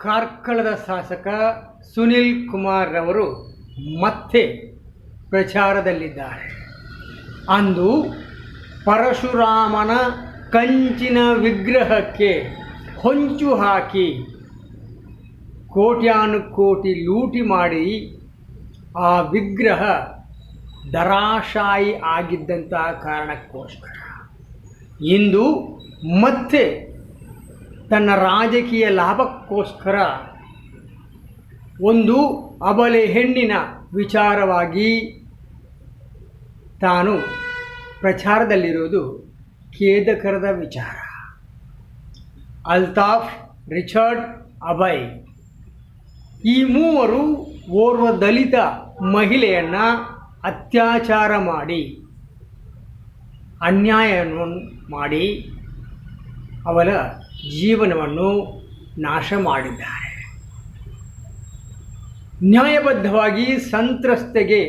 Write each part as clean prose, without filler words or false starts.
ಕಾರ್ಕಳದ ಶಾಸಕ ಸುನಿಲ್ ಕುಮಾರ್ ರವರು ಮತ್ತೆ ಪ್ರಚಾರದಲ್ಲಿದ್ದಾರೆ. ಅಂದು ಪರಶುರಾಮನ ಕಂಚಿನ ವಿಗ್ರಹಕ್ಕೆ ಹೊಂಚು ಹಾಕಿ ಕೋಟ್ಯಾನುಕೋಟಿ ಲೂಟಿ ಮಾಡಿ ಆ ವಿಗ್ರಹ ಧರಾಶಾಯಿ ಆಗಿದ್ದಂಥ ಕಾರಣಕ್ಕೋಸ್ಕರ ಇಂದು ಮತ್ತೆ ತನ್ನ ರಾಜಕೀಯ ಲಾಭಕ್ಕೋಸ್ಕರ ಒಂದು ಅಬಲೆ ಹೆಣ್ಣಿನ ವಿಚಾರವಾಗಿ ತಾನು ಪ್ರಚಾರದಲ್ಲಿರೋದು ಖೇದಕರದ ವಿಚಾರ. ಅಲ್ತಾಫ್, ರಿಚರ್ಡ್, ಅಭಯ್ ಈ ಮೂವರು ಓರ್ವ ದಲಿತ ಮಹಿಳೆಯನ್ನು ಅತ್ಯಾಚಾರ ಮಾಡಿ ಅನ್ಯಾಯವನ್ನು ಮಾಡಿ ಅವಳ ಜೀವನವನ್ನು ನಾಶ ಮಾಡಿದ್ದಾರೆ. ನ್ಯಾಯಬದ್ಧವಾಗಿ ಸಂತ್ರಸ್ತೆಗೆ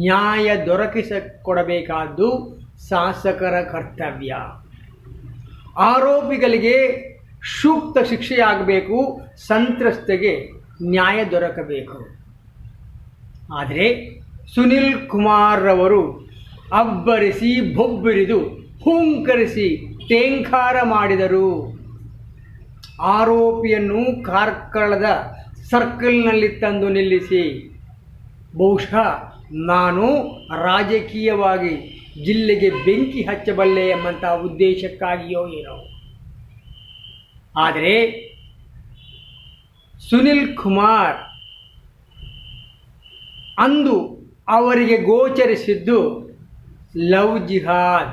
ನ್ಯಾಯ ದೊರಕಿಸಿಕೊಡಬೇಕಾದ್ದು ಶಾಸಕರ ಕರ್ತವ್ಯ. ಆರೋಪಿಗಳಿಗೆ ಸೂಕ್ತ ಶಿಕ್ಷೆಯಾಗಬೇಕು, ಸಂತ್ರಸ್ತೆಗೆ ನ್ಯಾಯ ದೊರಕಬೇಕು. ಆದರೆ ಸುನಿಲ್ ಕುಮಾರ್ ರವರು ಅಬ್ಬರಿಸಿ ಬೊಬ್ಬಿರಿದು ಹುಂಕರಿಸಿ ಟೇಂಕಾರ ಮಾಡಿದರು. ಆರೋಪಿಯನ್ನು ಕಾರ್ಕಳದ ಸರ್ಕಲ್ನಲ್ಲಿ ತಂದು ನಿಲ್ಲಿಸಿ ಬಹುಶಃ ನಾನು ರಾಜಕೀಯವಾಗಿ ಜಿಲ್ಲೆಗೆ ಬೆಂಕಿ ಹಚ್ಚಬಲ್ಲೆ ಎಂಬಂಥ ಉದ್ದೇಶಕ್ಕಾಗಿಯೋ ಏನೋ. ಆದರೆ ಸುನಿಲ್ ಕುಮಾರ್ ಅಂದು ಅವರಿಗೆ ಗೋಚರಿಸಿದ್ದು ಲವ್ ಜಿಹಾದ್.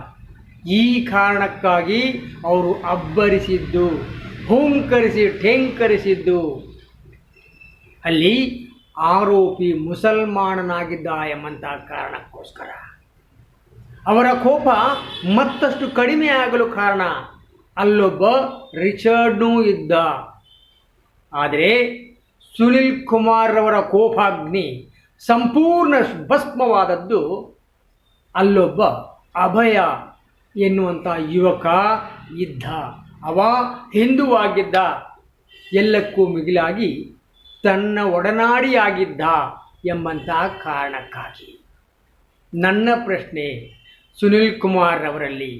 ಈ ಕಾರಣಕ್ಕಾಗಿ ಅವರು ಅಬ್ಬರಿಸಿದ್ದು, ಹುಂಕರಿಸಿ ಠೇಂಕರಿಸಿದ್ದು. ಅಲ್ಲಿ ಆರೋಪಿ ಮುಸಲ್ಮಾನನಾಗಿದ್ದ ಎಂಬಂಥ ಕಾರಣಕ್ಕೋಸ್ಕರ ಅವರ ಕೋಪ ಮತ್ತಷ್ಟು ಕಡಿಮೆ ಆಗಲು ಕಾರಣ. ಅಲ್ಲೊಬ್ಬ ರಿಚರ್ಡ್ನೂ ಇದ್ದ. ಆದರೆ ಸುನಿಲ್ ಕುಮಾರ್ ಅವರ ಕೋಪಾಗ್ನಿ ಸಂಪೂರ್ಣ ಭಸ್ಮವಾದದ್ದು ಅಲ್ಲೊಬ್ಬ ಅಭಯ ಎನ್ನುವಂಥ ಯುವಕ ಇದ್ದ. ಅವ ಹಿಂದುವಾಗಿದ್ದ, ಎಲ್ಲಕ್ಕೂ ಮಿಗಿಲಾಗಿ ತನ್ನ ಒಡನಾಡಿಯಾಗಿದ್ದ ಎಂಬಂಥ ಕಾರಣಕ್ಕಾಗಿ. ನನ್ನ ಪ್ರಶ್ನೆ ಸುನಿಲ್ ಕುಮಾರ್ ಅವರಲ್ಲಿ,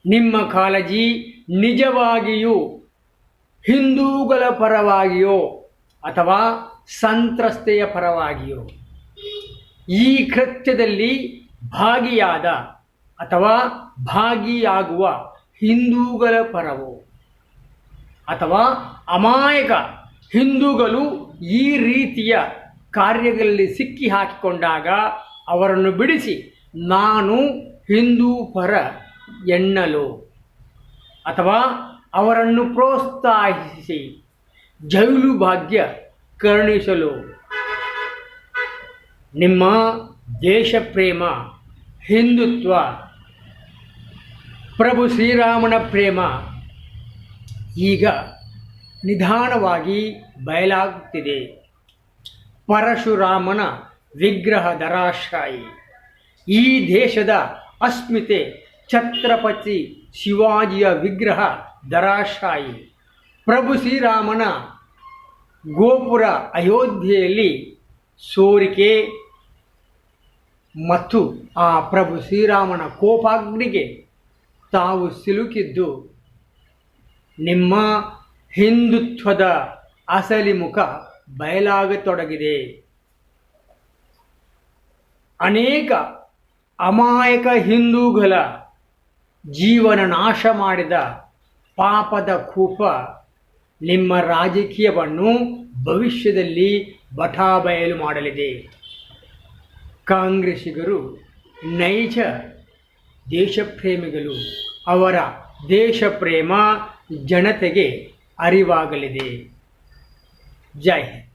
ನಿಮ್ಮ ಕಾಳಜಿ ನಿಜವಾಗಿಯೂ ಹಿಂದೂಗಳ ಪರವಾಗಿಯೋ ಅಥವಾ ಸಂತ್ರಸ್ತೆಯ ಪರವಾಗಿಯೋ? ಈ ಕೃತ್ಯದಲ್ಲಿ ಭಾಗಿಯಾದ ಅಥವಾ ಭಾಗಿಯಾಗುವ ಹಿಂದೂಗಳ ಪರವೋ ಅಥವಾ ಅಮಾಯಕ ಹಿಂದೂಗಳು ಈ ರೀತಿಯ ಕಾರ್ಯಗಳಲ್ಲಿ ಸಿಕ್ಕಿ ಹಾಕಿಕೊಂಡಾಗ ಅವರನ್ನು ಬಿಡಿಸಿ ನಾನು ಹಿಂದೂ ಪರ ಎನ್ನಲು ಅಥವಾ ಅವರನ್ನು ಪ್ರೋತ್ಸಾಹಿಸಿ ಜೈಲು ಭಾಗ್ಯ ಕರುಣಿಸಲು ನಿಮ್ಮ ದೇಶ ಪ್ರೇಮ, ಹಿಂದುತ್ವ, ಪ್ರಭು ಶ್ರೀರಾಮನ ಪ್ರೇಮ ಈಗ ನಿಧಾನವಾಗಿ ಬಯಲಾಗುತ್ತಿದೆ. ಪರಶುರಾಮನ ವಿಗ್ರಹ ಧರಾಶಾಯಿ. ಈ ದೇಶದ ಅಸ್ಮಿತೆ ಛತ್ರಪತಿ ಶಿವಾಜಿಯ ವಿಗ್ರಹ ಧರಾಶಾಯಿ. ಪ್ರಭು ಶ್ರೀರಾಮನ ಗೋಪುರ ಅಯೋಧ್ಯೆಯಲ್ಲಿ ಸೋರಿಕೆ ಮತ್ತು ಆ ಪ್ರಭು ಶ್ರೀರಾಮನ ಕೋಪಾಗ್ನಿಗೆ ತಾವು ಸಿಲುಕಿದ್ದು ನಿಮ್ಮ ಹಿಂದುತ್ವದ ಅಸಲಿ ಮುಖ ಬಯಲಾಗತೊಡಗಿದೆ. ಅನೇಕ ಅಮಾಯಕ ಹಿಂದೂಗಳ ಜೀವನ ನಾಶ ಮಾಡಿದ ಪಾಪದ ಕೂಪ ನಿಮ್ಮ ರಾಜಕೀಯವನ್ನು ಭವಿಷ್ಯದಲ್ಲಿ ಬಟಾಬಯಲು ಮಾಡಲಿದೆ. ಕಾಂಗ್ರೆಸ್ಸಿಗರು ನೈಜ ದೇಶಪ್ರೇಮಿಗಳು. ಅವರ ದೇಶಪ್ರೇಮ ಜನತೆಗೆ ಅರಿವಾಗಲಿದೆ. ಜೈ ಹಿಂದ್.